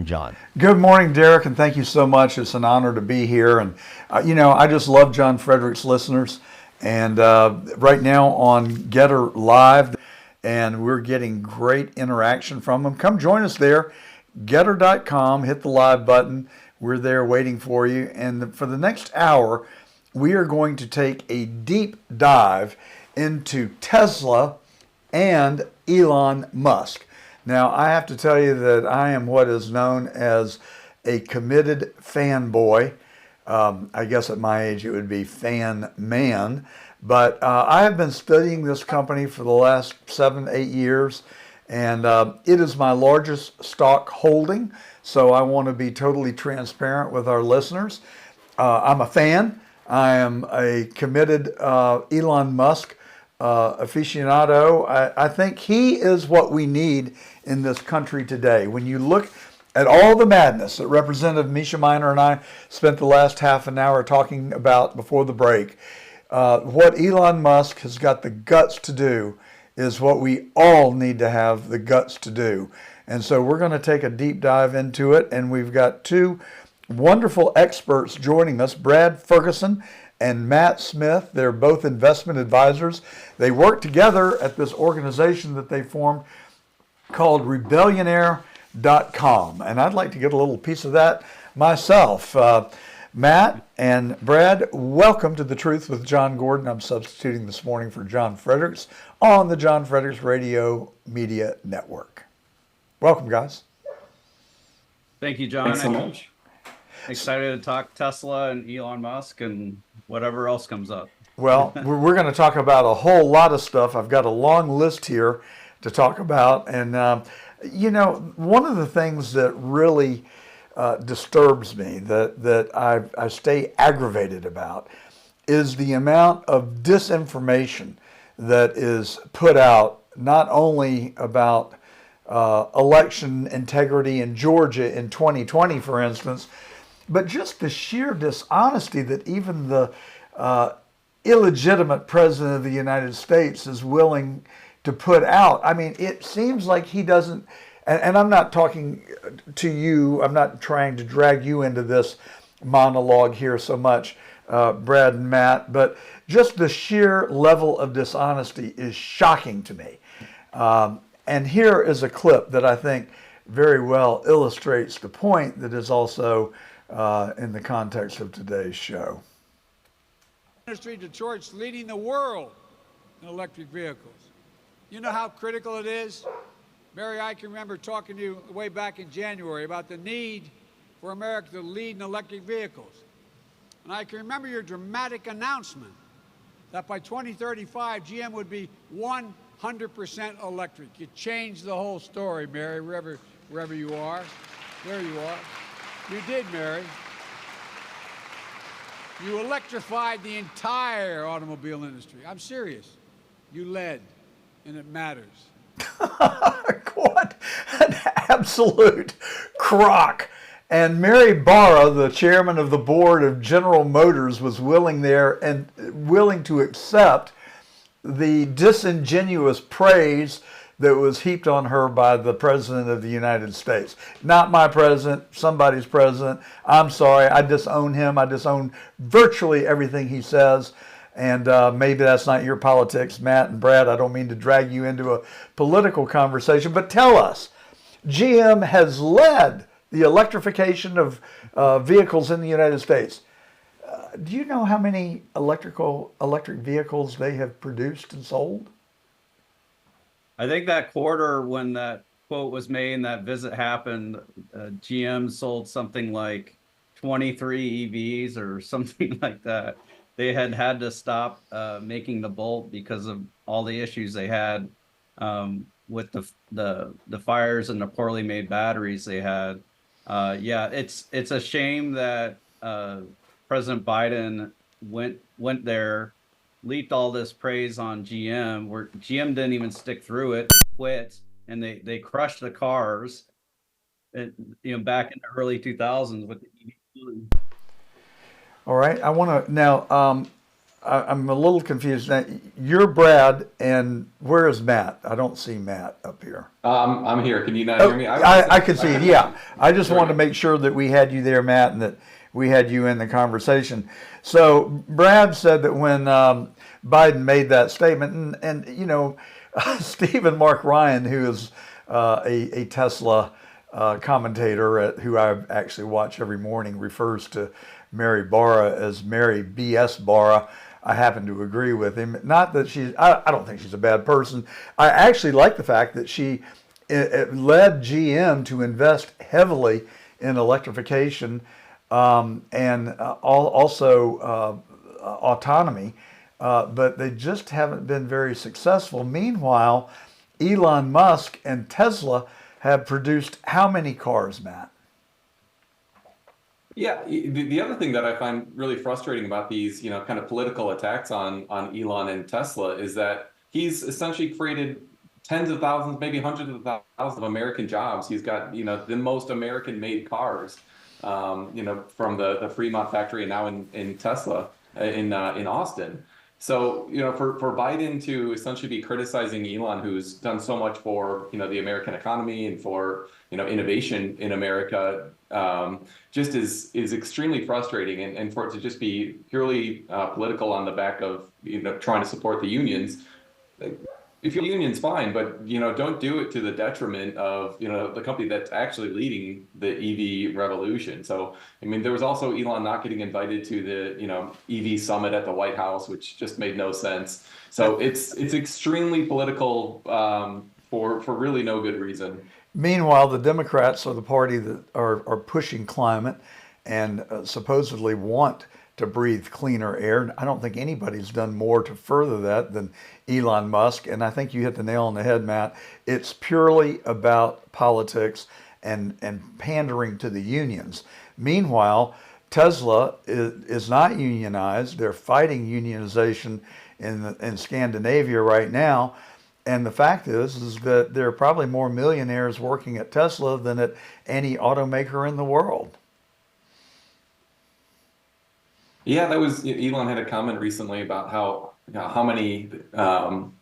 John. Good morning, Derek, and thank you so much. It's an honor to be here. And, I just love John Frederick's listeners. And right now on Getter Live, and we're getting great interaction from them. Come join us there, getter.com, hit the live button. We're there waiting for you. And for the next hour, we are going to take a deep dive into Tesla and Elon Musk. Now, I have to tell you that I am what is known as a committed fanboy. I guess at my age it would be fan man. But I have been studying this company for the last 7-8 years, and it is my largest stock holding. So I want to be totally transparent with our listeners. I'm a fan. I am a committed Elon Musk aficionado. I think he is what we need in this country today. When you look at all the madness that Representative Misha Miner and I spent the last half an hour talking about before the break, what Elon Musk has got the guts to do is what we all need to have the guts to do. And so we're going to take a deep dive into it, and we've got two wonderful experts joining us, Brad Ferguson and Matt Smith. They're both investment advisors. They work together at this organization that they formed called Rebellionaire.com. And I'd like to get a little piece of that myself. Matt and Brad, welcome to The Truth with John Gordon. I'm substituting this morning for John Fredericks on the John Fredericks Radio Media Network. Welcome, guys. Thank you, John. Thanks so much. Excited to talk Tesla and Elon Musk and whatever else comes up. Well, we're going to talk about a whole lot of stuff. I've got a long list here to talk about. And, one of the things that really disturbs me, that I stay aggravated about, is the amount of disinformation that is put out, not only about election integrity in Georgia in 2020, for instance, but just the sheer dishonesty that even the illegitimate president of the United States is willing to put out. I mean, it seems like he doesn't, and I'm not talking to you, I'm not trying to drag you into this monologue here so much, Brad and Matt, but just the sheer level of dishonesty is shocking to me. And here is a clip that I think very well illustrates the point that is also in the context of today's show. Industry, Detroit's leading the world in electric vehicles. You know how critical it is? Mary, I can remember talking to you way back in January about the need for America to lead in electric vehicles. And I can remember your dramatic announcement that by 2035, GM would be 100% electric. You changed the whole story, Mary, wherever you are. There you are. You did, Mary. You electrified the entire automobile industry. I'm serious. You led, and it matters. What an absolute crock. And Mary Barra, the chairman of the board of General Motors, was willing to accept the disingenuous praise that was heaped on her by the President of the United States. Not my president, somebody's president. I'm sorry, I disown him. I disown virtually everything he says. And maybe that's not your politics, Matt and Brad. I don't mean to drag you into a political conversation, but tell us, GM has led the electrification of vehicles in the United States. Do you know how many electric vehicles they have produced and sold? I think that quarter, when that quote was made and that visit happened, GM sold something like 23 EVs or something like that. They had to stop making the Bolt because of all the issues they had with the fires and the poorly made batteries they had. It's a shame that President Biden went there, leaked all this praise on GM, where GM didn't even stick through it. They quit and they crushed the cars, back in the early 2000s with the EV. All right, I want to now. I'm a little confused. Now, you're Brad, and where is Matt? I don't see Matt up here. I'm here. Can you not Oh, hear me? I can see it. Yeah, I just There we wanted to go. make sure that we had you there, Matt, and that we had you in the conversation. So Brad said that when Biden made that statement, and you know, Stephen Mark Ryan, who is a Tesla commentator who I actually watch every morning, refers to Mary Barra as Mary B.S. Barra. I happen to agree with him. Not that I don't think she's a bad person. I actually like the fact that she it led GM to invest heavily in electrification and also autonomy, but they just haven't been very successful. Meanwhile, Elon Musk and Tesla have produced how many cars, Matt? Yeah, the other thing that I find really frustrating about these, kind of political attacks on Elon and Tesla is that he's essentially created tens of thousands, maybe hundreds of thousands of American jobs. He's got, the most American-made cars, from the Fremont factory and now in Tesla in Austin. So, for Biden to essentially be criticizing Elon, who's done so much for, the American economy and for, innovation in America, just is extremely frustrating. And for it to just be purely political on the back of, trying to support the unions. If your union's fine, but don't do it to the detriment of the company that's actually leading the EV revolution. So I mean, there was also Elon not getting invited to the EV summit at the White House, which just made no sense. So it's extremely political for really no good reason. Meanwhile, the Democrats are the party that are pushing climate and supposedly want to breathe cleaner air. I don't think anybody's done more to further that than Elon Musk. And I think you hit the nail on the head, Matt. It's purely about politics and pandering to the unions. Meanwhile, Tesla is not unionized. They're fighting unionization in Scandinavia right now. And the fact is that there are probably more millionaires working at Tesla than at any automaker in the world. Yeah, that was Elon had a comment recently about how many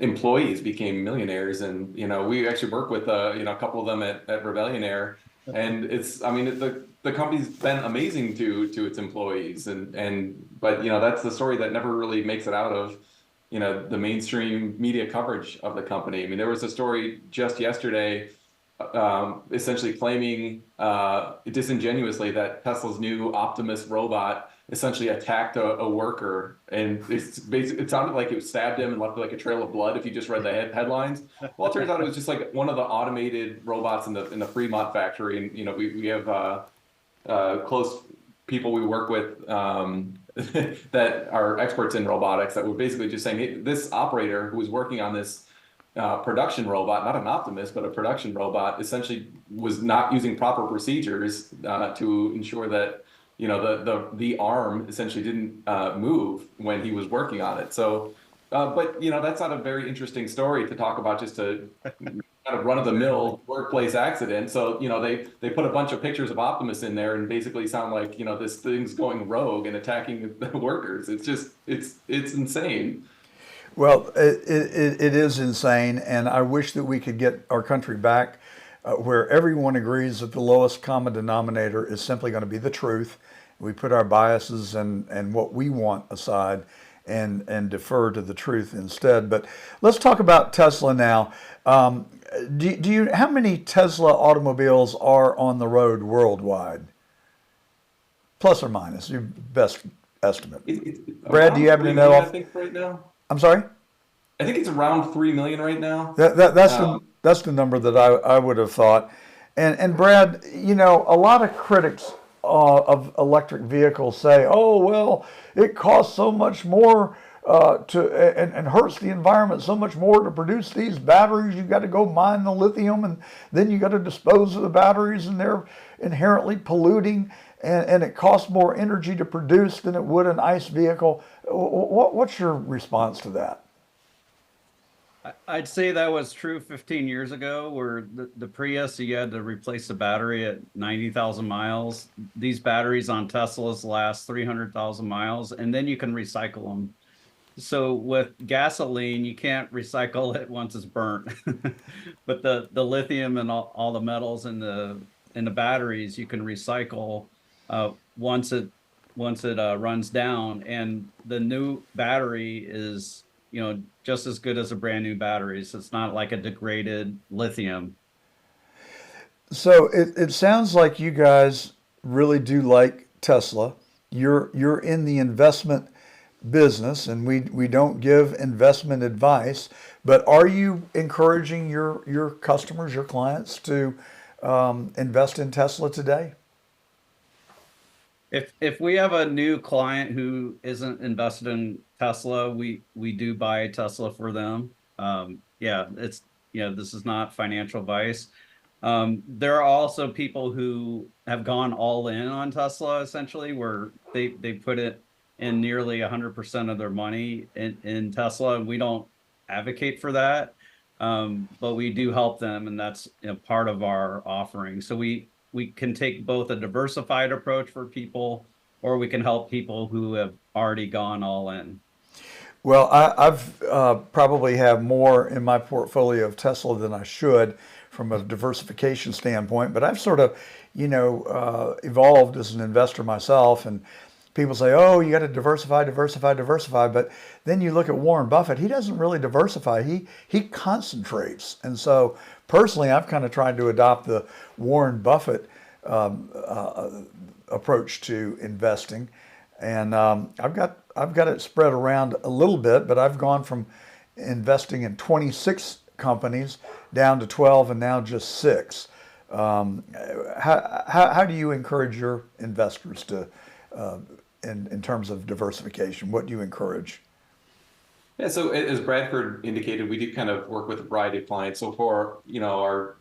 employees became millionaires, and we actually work with a couple of them at Rebellion Air, and I mean the company's been amazing to its employees, but that's the story that never really makes it out of the mainstream media coverage of the company. I mean, there was a story just yesterday essentially claiming disingenuously that Tesla's new Optimus robot essentially attacked a worker, and it sounded like it stabbed him and left like a trail of blood if you just read the headlines. Well, it turns out it was just like one of the automated robots in the Fremont factory, and we have close people we work with that are experts in robotics that were basically just saying, hey, this operator who was working on this production robot, not an Optimus, but a production robot, essentially was not using proper procedures to ensure that the arm essentially didn't move when he was working on it. So, but that's not a very interesting story to talk about, just a kind of run-of-the-mill workplace accident. So they put a bunch of pictures of Optimus in there and basically sound like this thing's going rogue and attacking the workers. It's insane. Well, it is insane, and I wish that we could get our country back where everyone agrees that the lowest common denominator is simply going to be the truth. We put our biases and what we want aside and defer to the truth instead. But let's talk about Tesla now. How many Tesla automobiles are on the road worldwide? Plus or minus, your best estimate. Brad, do you happen to know? I think right now. I'm sorry? I think it's around 3 million right now. That's the number that I would have thought. And Brad, a lot of critics of electric vehicles say, oh, well, it costs so much more and hurts the environment so much more to produce these batteries. You've got to go mine the lithium, and then you got to dispose of the batteries, and they're inherently polluting, and it costs more energy to produce than it would an ICE vehicle. What's your response to that? I'd say that was true 15 years ago, where the Prius, you had to replace the battery at 90,000 miles. These batteries on Teslas last 300,000 miles, and then you can recycle them. So with gasoline, you can't recycle it once it's burnt. But the lithium and all the metals in the batteries you can recycle once it runs down. And the new battery is, just as good as a brand new battery. So it's not like a degraded lithium. So it sounds like you guys really do like Tesla. You're in the investment business, and we don't give investment advice, but are you encouraging your customers, your clients, to invest in Tesla today? If we have a new client who isn't invested in Tesla, we do buy Tesla for them. Yeah, this is not financial advice. There are also people who have gone all in on Tesla, essentially, where they put it in nearly 100% of their money in Tesla, and we don't advocate for that. But we do help them, and that's, part of our offering. So we can take both a diversified approach for people, or we can help people who have already gone all in. Well, I've probably have more in my portfolio of Tesla than I should from a diversification standpoint, but I've sort of, evolved as an investor myself. And people say, "Oh, you got to diversify, diversify, diversify." But then you look at Warren Buffett; he doesn't really diversify. He concentrates. And so, personally, I've kind of tried to adopt the Warren Buffett approach to investing, and I've got it spread around a little bit, but I've gone from investing in 26 companies down to 12 and now just six. How do you encourage your investors to, in terms of diversification? What do you encourage? Yeah, so as Bradford indicated, we do kind of work with a variety of clients. So for, our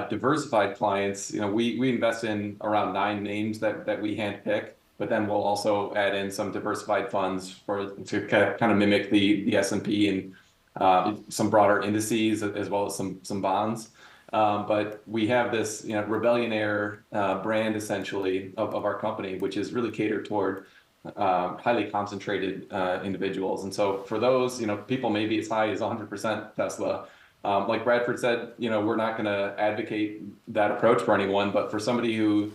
diversified clients, we invest in around 9 names that we handpick, but then we'll also add in some diversified funds to kind of mimic the S&P and some broader indices as well as some bonds. But we have this, Rebellion Air brand essentially of our company, which is really catered toward highly concentrated individuals. And so for those, people maybe as high as 100% Tesla. Like Bradford said, we're not going to advocate that approach for anyone, but for somebody who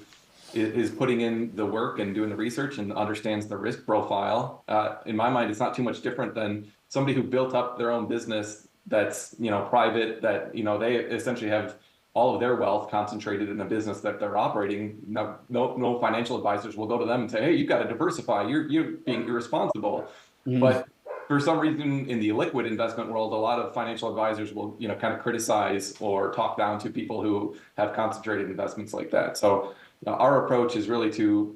is putting in the work and doing the research and understands the risk profile, in my mind, it's not too much different than somebody who built up their own business that's, private, that, they essentially have all of their wealth concentrated in a business that they're operating. No financial advisors will go to them and say, "Hey, you've got to diversify. You're being irresponsible." Mm. But for some reason in the illiquid investment world, a lot of financial advisors will, kind of criticize or talk down to people who have concentrated investments like that. So our approach is really to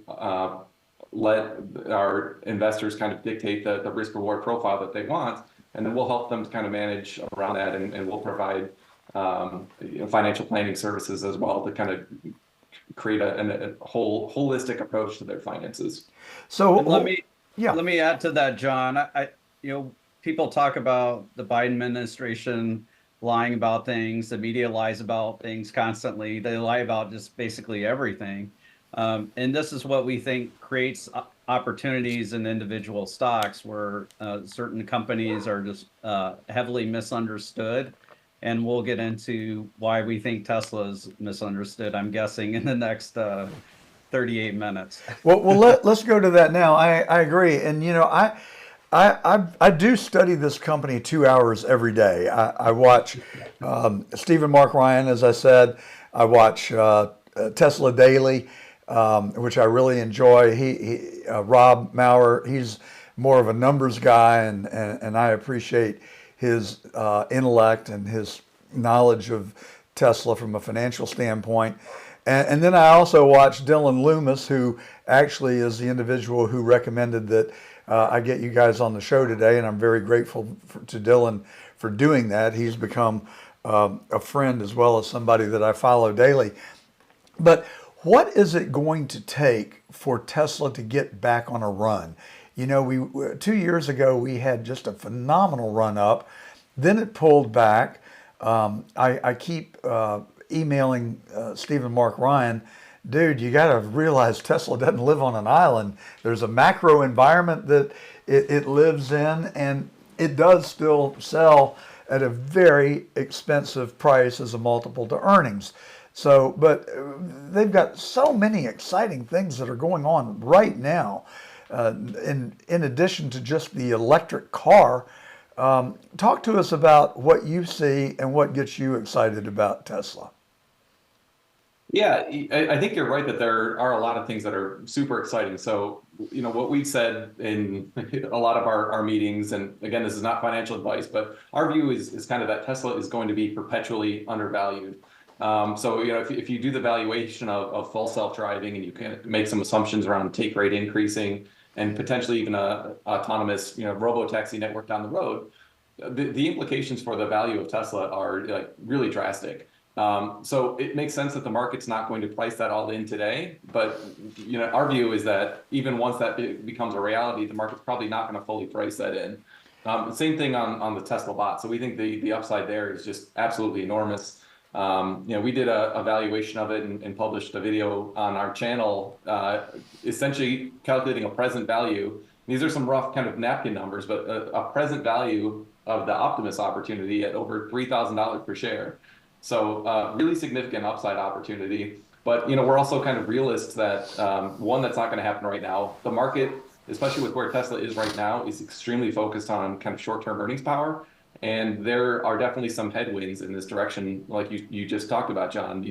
let our investors kind of dictate the risk reward profile that they want, and then we'll help them to kind of manage around that, and we'll provide financial planning services as well to kind of create a holistic approach to their finances. So And yeah. let me add to that, John. People talk about the Biden administration lying about things. The media lies about things constantly. They lie about just basically everything. And this is what we think creates opportunities in individual stocks where certain companies are just heavily misunderstood. And we'll get into why we think Tesla is misunderstood, I'm guessing, in the next 38 minutes. Well, let's go to that now. I agree, and I do study this company 2 hours every day. I watch Stephen Mark Ryan, as I said. I watch Tesla Daily, which I really enjoy. Rob Maurer, he's more of a numbers guy, and I appreciate his intellect and his knowledge of Tesla from a financial standpoint. And then I also watched Dylan Loomis, who actually is the individual who recommended that I get you guys on the show today, and I'm very grateful to Dylan for doing that. He's become a friend as well as somebody that I follow daily. But what is it going to take for Tesla to get back on a run? 2 years ago, we had just a phenomenal run up. Then it pulled back. I keep emailing Stephen Mark Ryan dude, you got to realize Tesla doesn't live on an island. There's a macro environment that it lives in, and it does still sell at a very expensive price as a multiple to earnings. So, but they've got so many exciting things that are going on right now. In addition to just the electric car, talk to us about what you see and what gets you excited about Tesla. Yeah, I think you're right that there are a lot of things that are super exciting. So, what we've said in a lot of our meetings, and again, this is not financial advice, but our view is kind of that Tesla is going to be perpetually undervalued. So, if you do the valuation of full self-driving and you can make some assumptions around take rate increasing and potentially even a autonomous, robo-taxi network down the road, the implications for the value of Tesla are like really drastic. So it makes sense that the market's not going to price that all in today, but our view is that even once that becomes a reality, the market's probably not going to fully price that in. Same thing on the Tesla bot. So we think the upside there is just absolutely enormous. We did a valuation of it and published a video on our channel, essentially calculating a present value. These are some rough kind of napkin numbers, but a present value of the Optimus opportunity at over $3,000 per share. So really significant upside opportunity. But we're also kind of realists that one, that's not going to happen right now. The market, especially with where Tesla is right now, is extremely focused on kind of short-term earnings power. And there are definitely some headwinds in this direction, like you just talked about, John.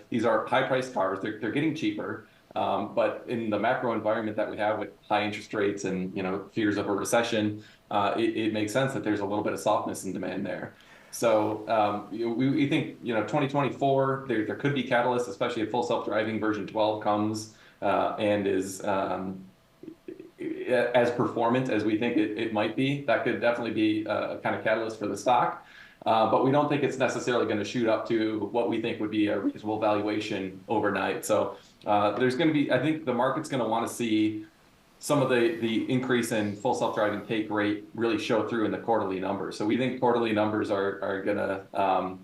These are high-priced cars. They're getting cheaper. But in the macro environment that we have with high interest rates and fears of a recession, it makes sense that there's a little bit of softness in demand there. So we think 2024 there could be catalysts, especially if full self-driving version 12 comes and is as performant as we think it might be. That could definitely be a kind of catalyst for the stock. But we don't think it's necessarily going to shoot up to what we think would be a reasonable valuation overnight. So there's going to be, I think the market's going to want to see some of the increase in full self-driving take rate really show through in the quarterly numbers. So we think quarterly numbers are going to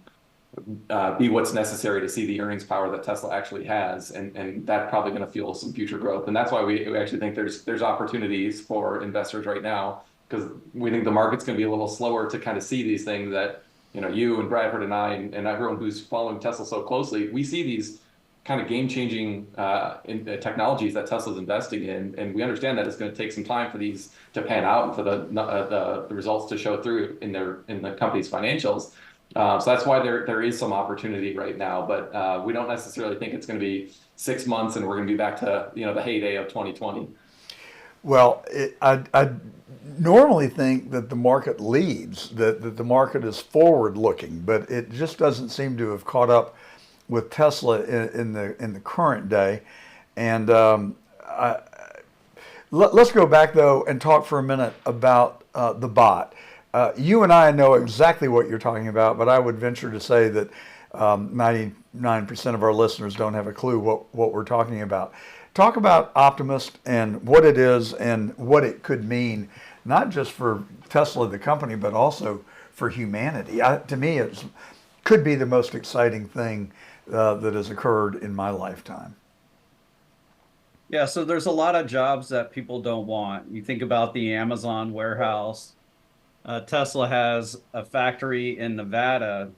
be what's necessary to see the earnings power that Tesla actually has, and that's probably going to fuel some future growth. And that's why we actually think there's opportunities for investors right now, because we think the market's going to be a little slower to kind of see these things that you and Bradford and I and everyone who's following Tesla so closely, we see these kind of game-changing technologies that Tesla's investing in, and we understand that it's going to take some time for these to pan out and for the results to show through in the company's financials. So that's why there is some opportunity right now, but we don't necessarily think it's going to be 6 months and we're going to be back to the heyday of 2020. Well, I normally think that the market leads, that the market is forward-looking, but it just doesn't seem to have caught up with Tesla in the current day. And let's go back though and talk for a minute about the bot. You and I know exactly what you're talking about, but I would venture to say that 99% of our listeners don't have a clue what we're talking about. Talk about Optimus and what it is and what it could mean, not just for Tesla, the company, but also for humanity. To me, it could be the most exciting thing that has occurred in my lifetime. Yeah, so there's a lot of jobs that people don't want. You think about the Amazon warehouse. Tesla has a factory in Nevada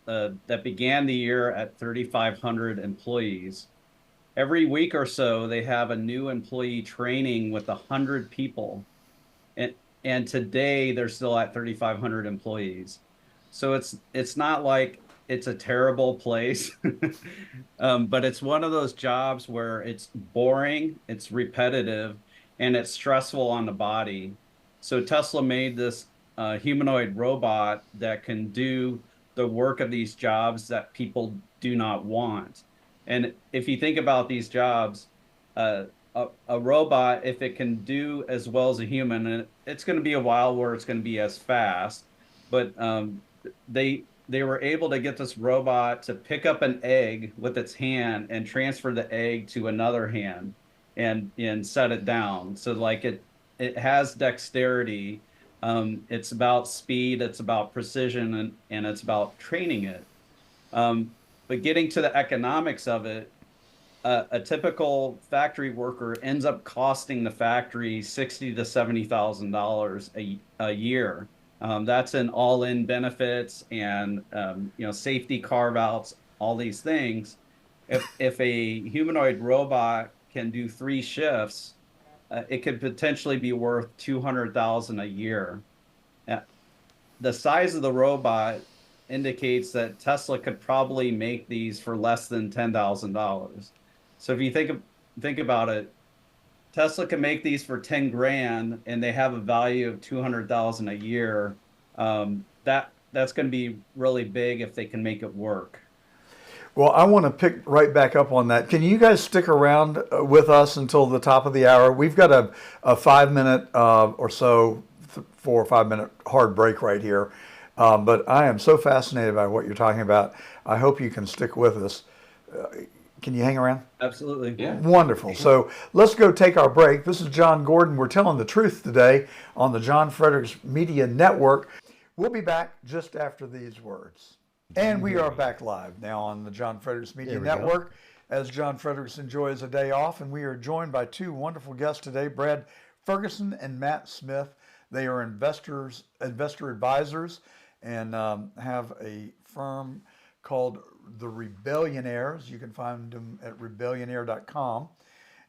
that began the year at 3,500 employees. Every week or so, they have a new employee training with 100 people. And today, they're still at 3,500 employees. So it's not like it's a terrible place, but it's one of those jobs where it's boring, it's repetitive, and it's stressful on the body. So Tesla made this humanoid robot that can do the work of these jobs that people do not want. And if you think about these jobs, a robot, if it can do as well as a human, and it's going to be a while where it's going to be as fast, but they were able to get this robot to pick up an egg with its hand and transfer the egg to another hand and set it down. So like it has dexterity. It's about speed, it's about precision, and it's about training it. But getting to the economics of it, a typical factory worker ends up costing the factory $60,000 to $70,000 a year. That's in all-in benefits and safety carve-outs, all these things. If a humanoid robot can do 3 shifts, it could potentially be worth 200,000 a year. Uh, the size of the robot indicates that Tesla could probably make these for less than $10,000. So if you think about it, Tesla can make these for 10 grand and they have a value of 200,000 a year. That's going to be really big if they can make it work. Well, I want to pick right back up on that. Can you guys stick around with us until the top of the hour? We've got a 5 minute or so, 4 or 5 minute hard break right here. But I am so fascinated by what you're talking about. I hope you can stick with us. Can you hang around? Absolutely. Yeah. Wonderful. So let's go take our break. This is John Gordon. We're telling the truth today on the John Fredericks Media Network. We'll be back just after these words. And we are back live now on the John Fredericks Media Network as John Fredericks enjoys a day off. And we are joined by two wonderful guests today, Brad Ferguson and Matt Smith. They are investor advisors and have a firm called The Rebellionaires. You can find them at rebellionaire.com.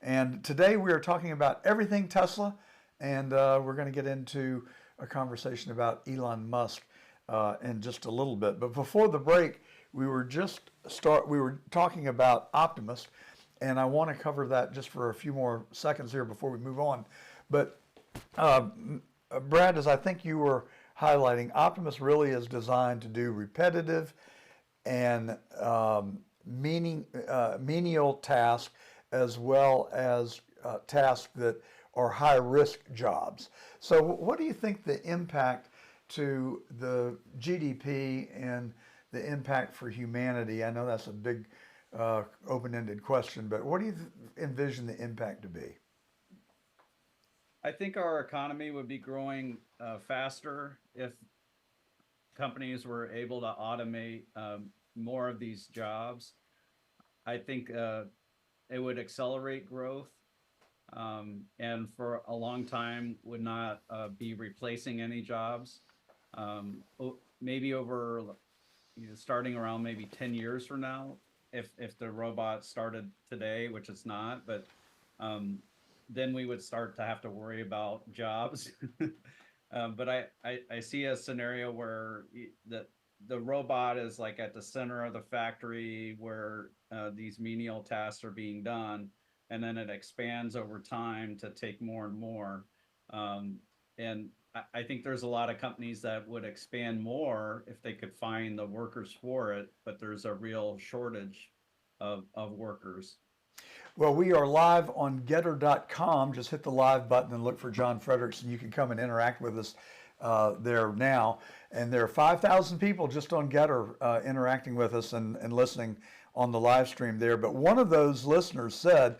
And today we are talking about everything Tesla, and we're going to get into a conversation about Elon Musk in just a little bit. But before the break, we were talking about Optimus, and I want to cover that just for a few more seconds here before we move on. But Brad, as I think you were highlighting, Optimus really is designed to do repetitive and menial tasks, as well as tasks that are high risk jobs. So what do you think the impact to the GDP and the impact for humanity? I know that's a big open-ended question, but what do you envision the impact to be? I think our economy would be growing faster if companies were able to automate more of these jobs. I think it would accelerate growth, and for a long time would not be replacing any jobs. Maybe over, starting around maybe 10 years from now, if the robot started today, which it's not, but then we would start to have to worry about jobs. But I see a scenario where the robot is like at the center of the factory where these menial tasks are being done, and then it expands over time to take more and more. And I think there's a lot of companies that would expand more if they could find the workers for it, but there's a real shortage of workers. Well, we are live on getter.com. Just hit the live button and look for John Fredericks, and you can come and interact with us there now. And there are 5,000 people just on Getter interacting with us and listening on the live stream there. But one of those listeners said,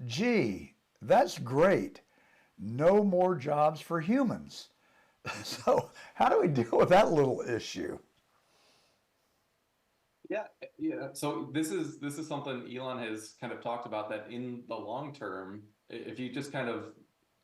gee, that's great. No more jobs for humans. So how do we deal with that little issue? Yeah. So this is something Elon has kind of talked about, that in the long term, if you just kind of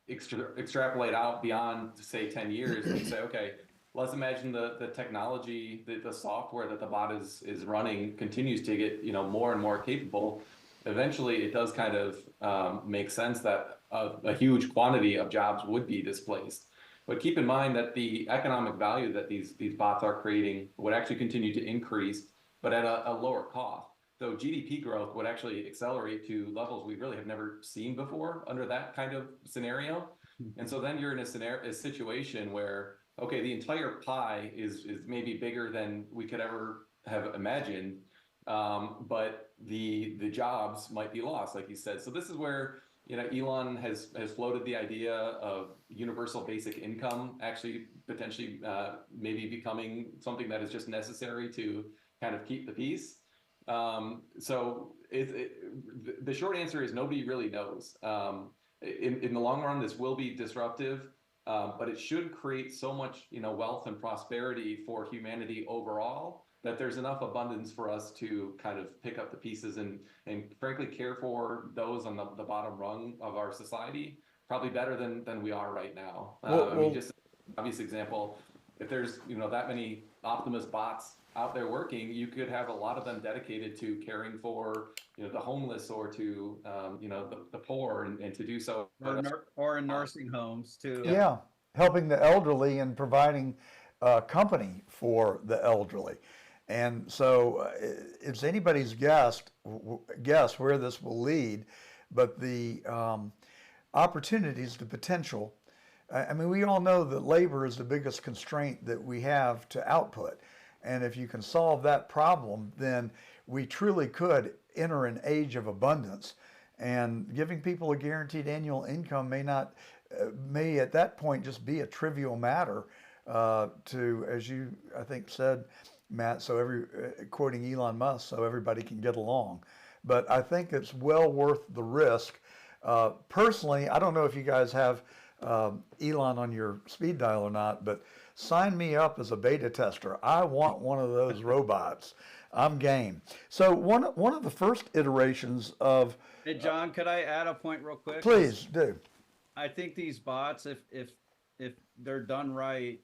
extrapolate out beyond, say, 10 years, and you say, okay, let's imagine the technology, the software that the bot is running continues to get more and more capable. Eventually, it does kind of make sense that a huge quantity of jobs would be displaced. But keep in mind that the economic value that these bots are creating would actually continue to increase, but at a lower cost. So GDP growth would actually accelerate to levels we really have never seen before under that kind of scenario. And so then you're in a situation where, okay, the entire pie is maybe bigger than we could ever have imagined, but the jobs might be lost, like you said. So this is where Elon has floated the idea of universal basic income actually potentially maybe becoming something that is just necessary to kind of keep the peace. So the short answer is nobody really knows. In the long run, this will be disruptive. but it should create so much, wealth and prosperity for humanity overall that there's enough abundance for us to kind of pick up the pieces and frankly care for those on the bottom rung of our society probably better than we are right now. Well, I mean, well, just an obvious example, if there's that many Optimus bots out there working, you could have a lot of them dedicated to caring for the homeless or to the poor and to do so at a Or in cost. nursing homes too. Yeah. yeah, helping the elderly and providing company for the elderly. And so it's anybody's guess where this will lead, but the opportunities, the potential. I mean, we all know that labor is the biggest constraint that we have to output. And if you can solve that problem, then we truly could enter an age of abundance. And giving people a guaranteed annual income may at that point just be a trivial matter to, as you I think said, Matt. So quoting Elon Musk, so everybody can get along. But I think it's well worth the risk. Personally, I don't know if you guys have Elon on your speed dial or not, but sign me up as a beta tester. I want one of those robots. I'm game. So one of the first iterations of, Hey, John, could I add a point real quick? 'Cause please do. I think these bots, if they're done right,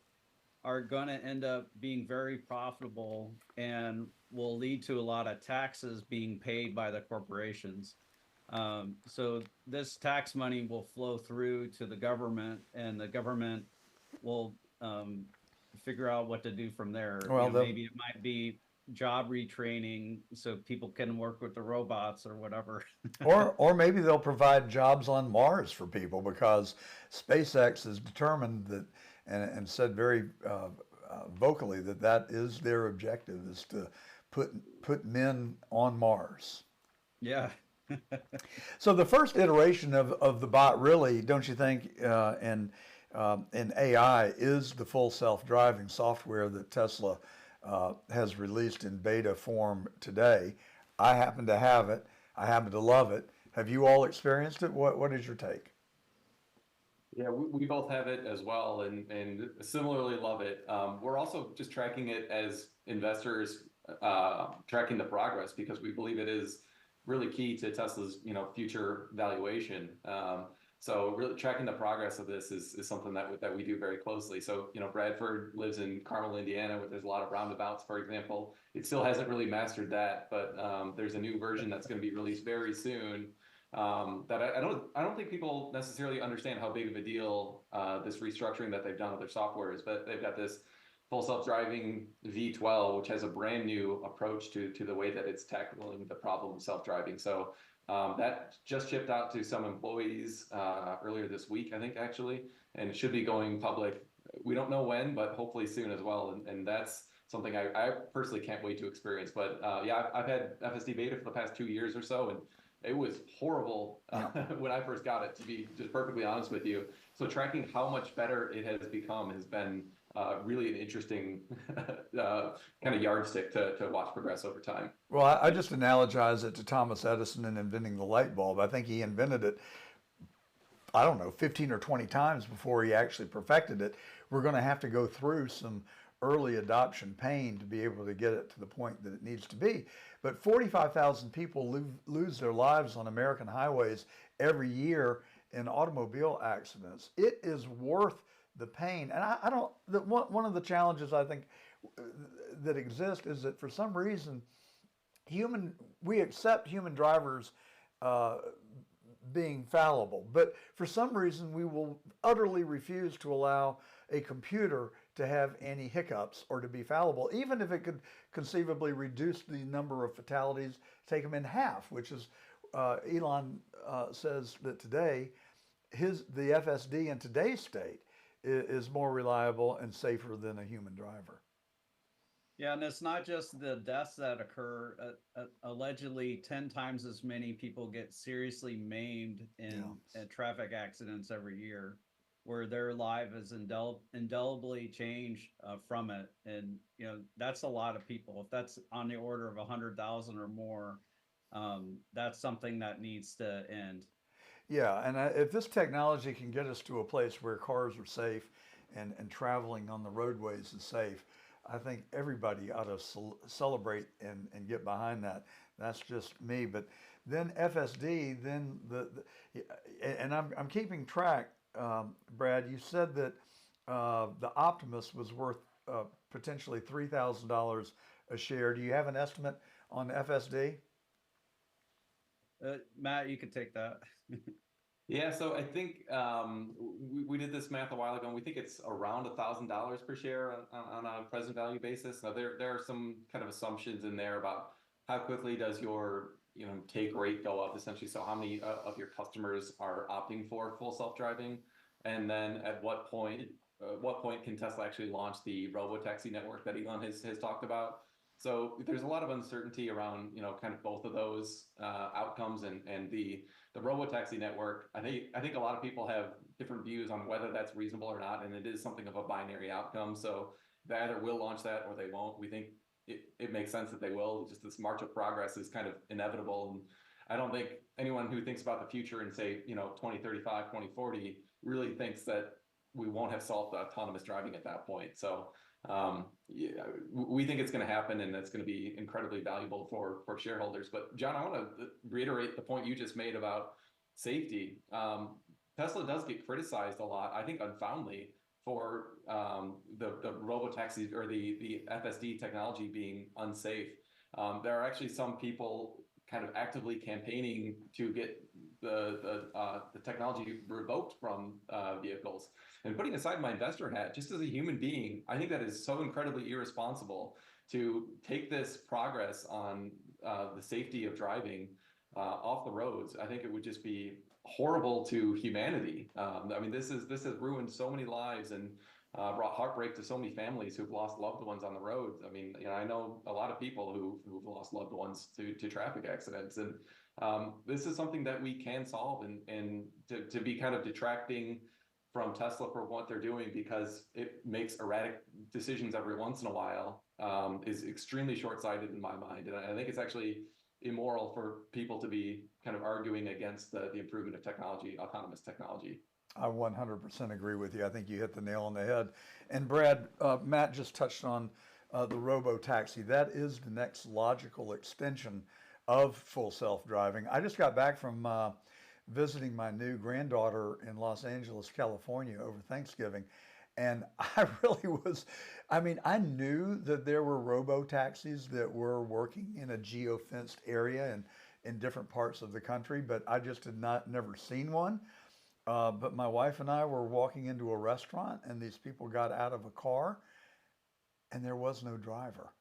are going to end up being very profitable and will lead to a lot of taxes being paid by the corporations. So this tax money will flow through to the government, and the government will figure out what to do from there. Well, Maybe it might be job retraining so people can work with the robots or whatever. or maybe they'll provide jobs on Mars for people because SpaceX has determined that and said very vocally that that is their objective is to put men on Mars. Yeah. So the first iteration of the bot really, don't you think, in AI is the full self-driving software that Tesla has released in beta form today. I happen to have it. I happen to love it. Have you all experienced it? What is your take? Yeah, we both have it as well, and similarly love it. We're also just tracking it as investors, tracking the progress because we believe it is really key to Tesla's future valuation. So really tracking the progress of this is something that we do very closely. So Bradford lives in Carmel, Indiana, where there's a lot of roundabouts, for example. It still hasn't really mastered that, but there's a new version that's going to be released very soon. That I don't think people necessarily understand how big of a deal this restructuring that they've done with their software is, but they've got this full self-driving V12, which has a brand new approach to the way that it's tackling the problem of self-driving. So that just shipped out to some employees earlier this week, I think, actually, and it should be going public. We don't know when, but hopefully soon as well. And that's something I personally can't wait to experience. But yeah, I've had FSD beta for the past 2 years or so, and it was horrible when I first got it, to be just perfectly honest with you. So tracking how much better it has become has been really an interesting kind of yardstick to watch progress over time. Well, I just analogize it to Thomas Edison and inventing the light bulb. I think he invented it, I don't know, 15 or 20 times before he actually perfected it. We're going to have to go through some early adoption pain to be able to get it to the point that it needs to be. But 45,000 people lose their lives on American highways every year in automobile accidents. It is worth the pain. And I don't, one of the challenges I think that exist is that for some reason, we accept human drivers being fallible, but for some reason we will utterly refuse to allow a computer to have any hiccups or to be fallible, even if it could conceivably reduce the number of fatalities, take them in half, which is Elon says that today the FSD in today's state is more reliable and safer than a human driver. Yeah, and it's not just the deaths that occur. Allegedly, 10 times as many people get seriously maimed in traffic accidents every year, where their life is indelibly changed from it. And that's a lot of people. If that's on the order of 100,000 or more, that's something that needs to end. Yeah, and if this technology can get us to a place where cars are safe and traveling on the roadways is safe, I think everybody ought to celebrate and get behind that. That's just me. But then FSD, then and I'm keeping track, Brad. You said that the Optimus was worth potentially $3,000 a share. Do you have an estimate on FSD? Matt, you could take that. Yeah, so I think we did this math a while ago, and we think it's around $1,000 per share on a present value basis. Now there are some kind of assumptions in there about how quickly does your take rate go up, essentially. So how many of your customers are opting for full self-driving, and then at what point can Tesla actually launch the robotaxi network that Elon has talked about? So there's a lot of uncertainty around kind of both of those outcomes and the robotaxi network. I think a lot of people have different views on whether that's reasonable or not, and it is something of a binary outcome. So they either will launch that or they won't. We think it makes sense that they will. Just this march of progress is kind of inevitable. And I don't think anyone who thinks about the future and say, 2035, 2040 really thinks that we won't have solved autonomous driving at that point. So yeah, we think it's going to happen, and that's going to be incredibly valuable for shareholders. But John, I want to reiterate the point you just made about safety. Tesla does get criticized a lot, I think unfoundly, for the robotaxis or the FSD technology being unsafe. There are actually some people kind of actively campaigning to get the technology revoked from vehicles. And putting aside my investor hat, just as a human being, I think that is so incredibly irresponsible to take this progress on the safety of driving off the roads. I think it would just be horrible to humanity. I mean, this has ruined so many lives and brought heartbreak to so many families who've lost loved ones on the roads. I mean, I know a lot of people who've lost loved ones to traffic accidents, and this is something that we can solve. And to be kind of detracting from Tesla for what they're doing because it makes erratic decisions every once in a while is extremely short-sighted in my mind. And I think it's actually immoral for people to be kind of arguing against the improvement of technology, autonomous technology. I 100% agree with you. I think you hit the nail on the head. And Brad, Matt just touched on the robo-taxi. That is the next logical extension of full self-driving. I just got back from visiting my new granddaughter in Los Angeles, California over Thanksgiving. And I really was, I mean, I knew that there were robo-taxis that were working in a geo-fenced area and in different parts of the country, but I just had never seen one. But my wife and I were walking into a restaurant, and these people got out of a car, and there was no driver.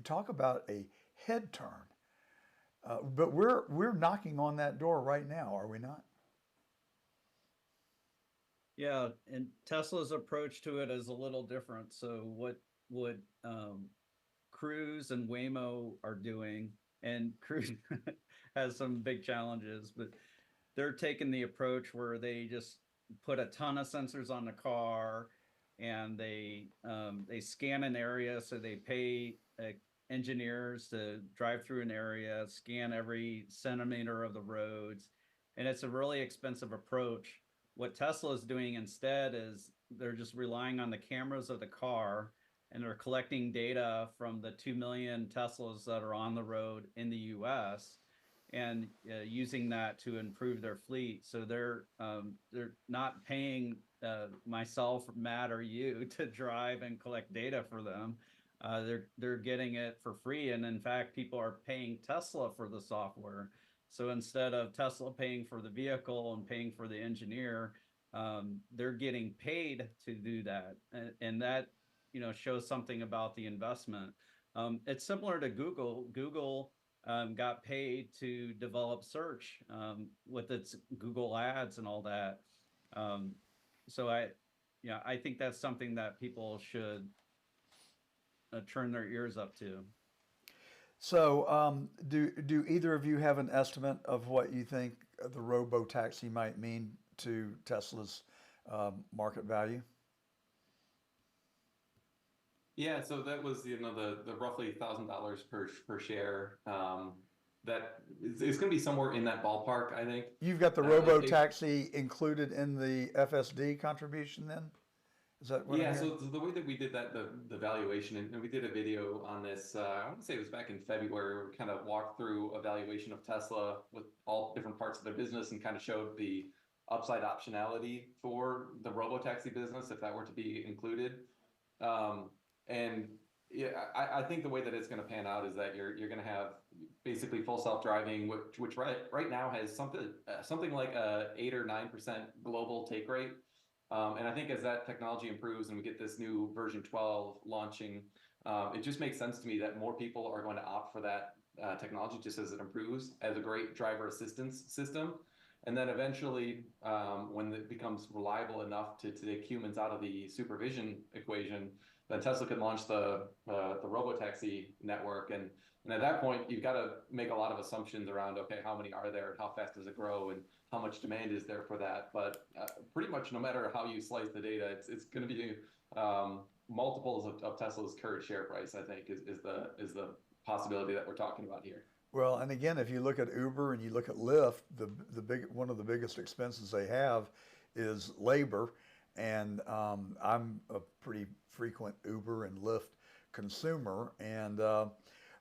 Talk about a head turn. But we're knocking on that door right now, are we not? Yeah, and Tesla's approach to it is a little different. So what Cruise and Waymo are doing, and Cruise has some big challenges, but they're taking the approach where they just put a ton of sensors on the car, and they scan an area. So they pay engineers to drive through an area, scan every centimeter of the roads, and it's a really expensive approach. What Tesla is doing instead is they're just relying on the cameras of the car, and they're collecting data from the 2 million Teslas that are on the road in the US, and using that to improve their fleet. So they're not paying myself, Matt, or you to drive and collect data for them. They're getting it for free, and in fact, people are paying Tesla for the software. So instead of Tesla paying for the vehicle and paying for the engineer, they're getting paid to do that, and that shows something about the investment. It's similar to Google. Google got paid to develop search with its Google Ads and all that. Um, so I think that's something that people should turn their ears up to. So, do either of you have an estimate of what you think the robo taxi might mean to Tesla's market value? Yeah, so that was the roughly $1,000 per share. that it's going to be somewhere in that ballpark, I think. You've got the Like robo-taxi included in the FSD contribution then? Is that what I'm yeah, hearing? so the way that we did that, the valuation, and we did a video on this, I want to say it was back in February, where we kind of walked through a valuation of Tesla with all different parts of their business and kind of showed the upside optionality for the robo-taxi business if that were to be included. And yeah, I think the way that it's going to pan out is that you're going to have basically full self-driving, which right now has something like a 8 or 9% global take rate. And I think as that technology improves and we get this new version 12 launching, it just makes sense to me that more people are going to opt for that technology just as it improves as a great driver assistance system. And then eventually, when it becomes reliable enough to take humans out of the supervision equation, then Tesla could launch the robotaxi network. And at that point, you've got to make a lot of assumptions around, okay, how many are there and how fast does it grow and how much demand is there for that. But pretty much no matter how you slice the data, it's going to be multiples of Tesla's current share price, I think, is the possibility that we're talking about here. Well, and again, if you look at Uber and you look at Lyft, one of the biggest expenses they have is labor, and I'm a pretty frequent Uber and Lyft consumer, and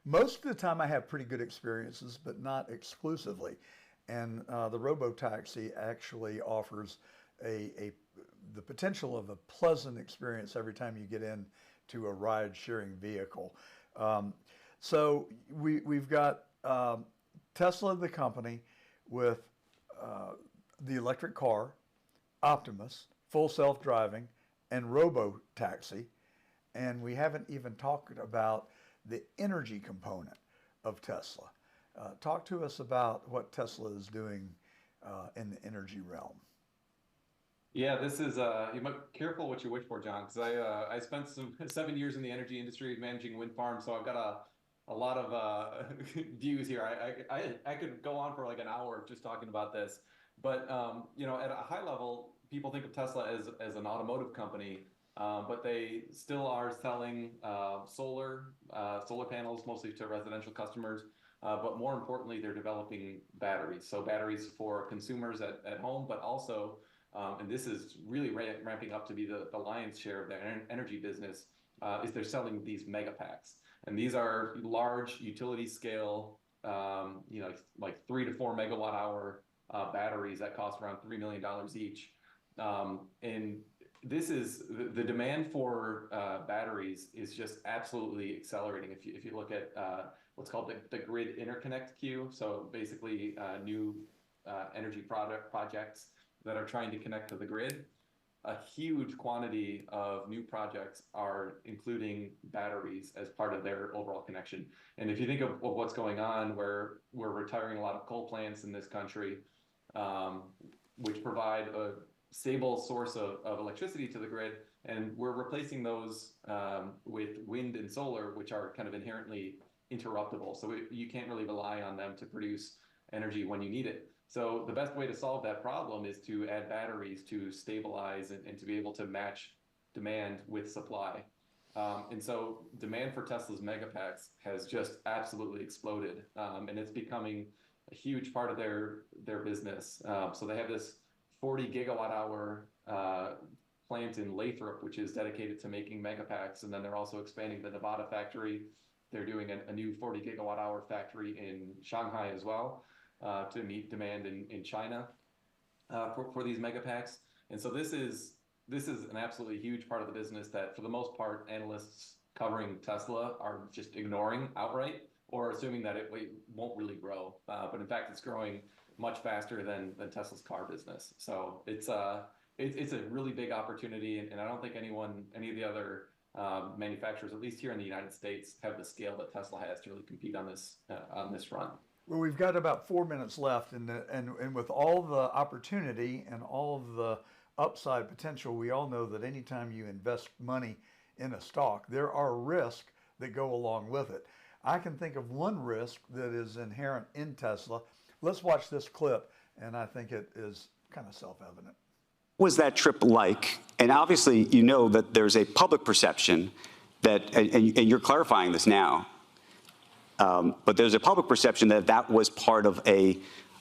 most of the time I have pretty good experiences, but not exclusively. And the robotaxi actually offers the potential of a pleasant experience every time you get into a ride-sharing vehicle. So we've got Tesla, the company, with the electric car, Optimus, full self-driving, and robo-taxi. And we haven't even talked about the energy component of Tesla. Talk to us about what Tesla is doing in the energy realm. Yeah, this is you might be careful what you wish for, John, because I spent 7 years in the energy industry managing wind farms, so I've got a lot of views here. I could go on for like an hour just talking about this, but at a high level, people think of Tesla as an automotive company, but they still are selling solar panels mostly to residential customers. But more importantly, they're developing batteries. So batteries for consumers at home, but also, and this is really ramping up to be the lion's share of their energy business, is they're selling these mega packs. And these are large utility scale, like 3 to 4 megawatt hour batteries that cost around $3 million each. And this is the demand for batteries is just absolutely accelerating. If you look at what's called the grid interconnect queue, so basically new energy projects that are trying to connect to the grid, a huge quantity of new projects are including batteries as part of their overall connection. And if you think of what's going on, where we're retiring a lot of coal plants in this country, which provide a stable source of electricity to the grid, and we're replacing those with wind and solar, which are kind of inherently interruptible. So you can't really rely on them to produce energy when you need it. So the best way to solve that problem is to add batteries to stabilize and to be able to match demand with supply. And so demand for Tesla's megapacks has just absolutely exploded, and it's becoming a huge part of their business. So they have this 40 gigawatt hour plant in Lathrop, which is dedicated to making megapacks, and then they're also expanding the Nevada factory. They're doing a new 40 gigawatt hour factory in Shanghai as well, to meet demand in China for these megapacks. And so this is an absolutely huge part of the business that, for the most part, analysts covering Tesla are just ignoring outright or assuming that it won't really grow. But in fact, it's growing much faster than Tesla's car business. So it's a really big opportunity, and I don't think any of the other manufacturers, at least here in the United States, have the scale that Tesla has to really compete on this front. Well, we've got about 4 minutes left, and with all the opportunity and all of the upside potential, we all know that anytime you invest money in a stock, there are risks that go along with it. I can think of one risk that is inherent in Tesla. Let's watch this clip, and I think it is kind of self-evident. What was that trip like? And obviously, you know that there's a public perception that, and you're clarifying this now, But there's a public perception that that was part of a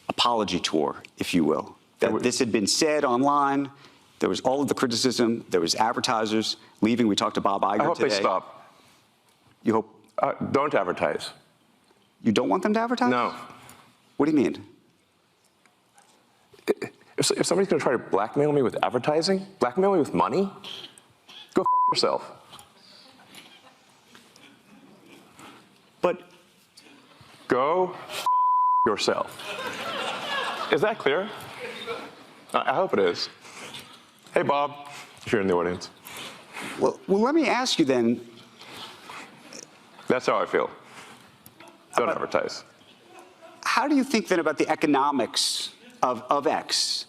apology tour, if you will. That this had been said online. There was all of the criticism. There was advertisers leaving. We talked to Bob Iger today. I hope they stop. You hope? Don't advertise. You don't want them to advertise? No. What do you mean? If somebody's going to try to blackmail me with advertising, blackmail me with money, go f yourself. But Go f yourself. Is that clear? I hope it is. Hey, Bob, if you're in the audience. well, let me ask you then. That's how I feel. Don't advertise. How do you think then about the economics of X?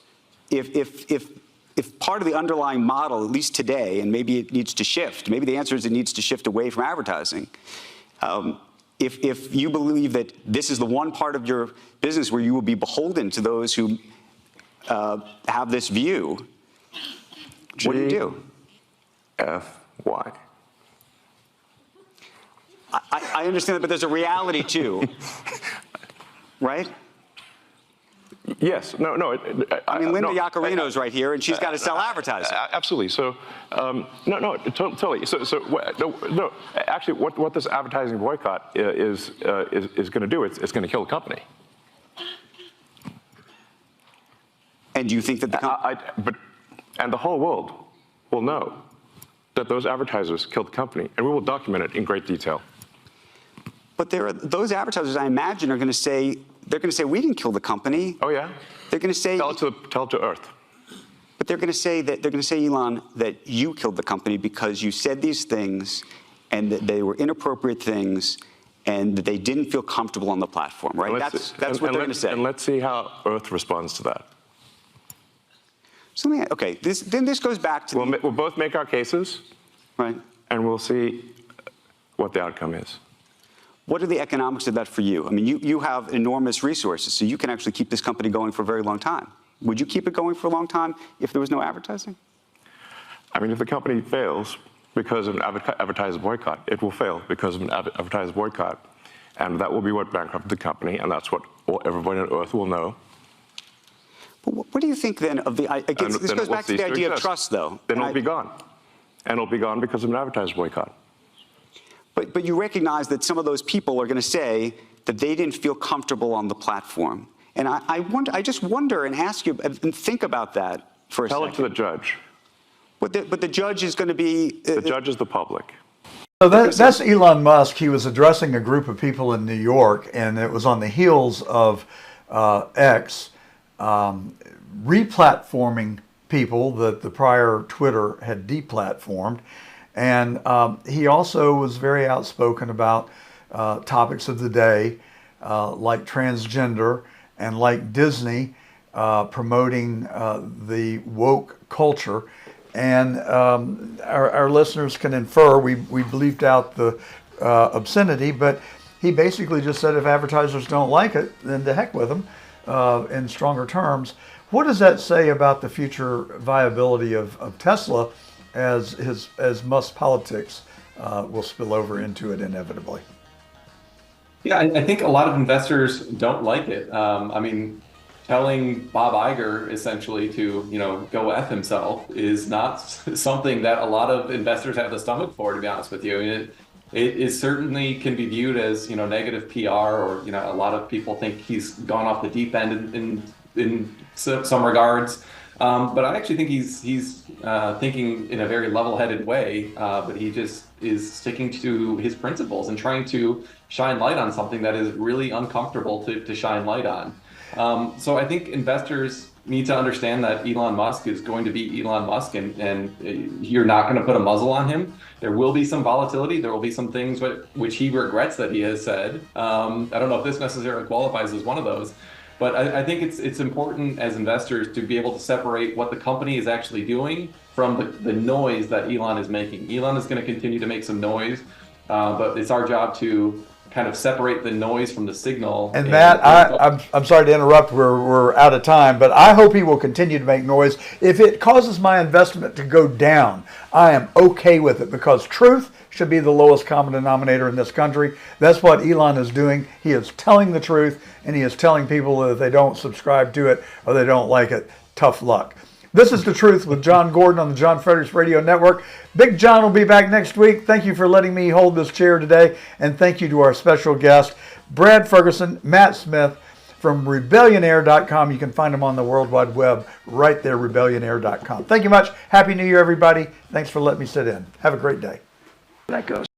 If part of the underlying model, at least today, and maybe it needs to shift, maybe the answer is it needs to shift away from advertising. If you believe that this is the one part of your business where you will be beholden to those who have this view, what do you do? F-Y. I understand that, but there's a reality too, right? Yes. No. I mean, Linda no, Yaccarino's right here, and she's got to sell advertising. Absolutely. So, totally. No. Actually, what this advertising boycott is going to do, it's going to kill the company. And do you think that And the whole world will know that those advertisers killed the company, and we will document it in great detail. But those advertisers, I imagine, are going to say, we didn't kill the company. Oh yeah. They're going to say, tell it to Earth. But they're going to say, Elon, that you killed the company because you said these things, and that they were inappropriate things, and that they didn't feel comfortable on the platform, right? That's what they're going to say. And let's see how Earth responds to that. So this goes back to We'll both make our cases, right? And we'll see what the outcome is. What are the economics of that for you? I mean, you have enormous resources, so you can actually keep this company going for a very long time. Would you keep it going for a long time if there was no advertising? I mean, if the company fails because of an advertiser boycott, it will fail because of an advertiser boycott. And that will be what bankrupted the company, and that's what everybody on Earth will know. But what do you think then of the, this goes back to the idea of trust, though. Then it'll be gone. And it'll be gone because of an advertiser boycott. But you recognize that some of those people are going to say that they didn't feel comfortable on the platform. And I just wonder and ask you and think about that for a second. Tell it to the judge. But the judge is going to be... The judge is the public. So that's Elon Musk. He was addressing a group of people in New York, and it was on the heels of X replatforming people that the prior Twitter had deplatformed. And he also was very outspoken about topics of the day, like transgender and like Disney promoting the woke culture. And our listeners can infer, we bleeped out the obscenity, but he basically just said if advertisers don't like it, then to heck with them in stronger terms. What does that say about the future viability of Tesla as Musk's politics will spill over into it inevitably? Yeah, I think a lot of investors don't like it. I mean, telling Bob Iger essentially to, go F himself is not something that a lot of investors have the stomach for, to be honest with you. I mean, it certainly can be viewed as, negative PR, or, a lot of people think he's gone off the deep end in some regards. But I actually think he's thinking in a very level-headed way, but he just is sticking to his principles and trying to shine light on something that is really uncomfortable to shine light on. So I think investors need to understand that Elon Musk is going to be Elon Musk, and you're not going to put a muzzle on him. There will be some volatility. There will be some things which he regrets that he has said. I don't know if this necessarily qualifies as one of those. But I think it's important as investors to be able to separate what the company is actually doing from the noise that Elon is making. Elon is going to continue to make some noise, but it's our job to kind of separate the noise from the signal. And Matt, I'm sorry to interrupt. We're out of time, but I hope he will continue to make noise. If it causes my investment to go down, I am okay with it, because truth should be the lowest common denominator in this country. That's what Elon is doing. He is telling the truth, and he is telling people that if they don't subscribe to it or they don't like it, tough luck. This is The Truth with John Gordon on the John Fredericks Radio Network. Big John will be back next week. Thank you for letting me hold this chair today. And thank you to our special guest, Brad Ferguson, Matt Smith from Rebellionaire.com. You can find them on the World Wide Web right there, Rebellionaire.com. Thank you much. Happy New Year, everybody. Thanks for letting me sit in. Have a great day. That goes.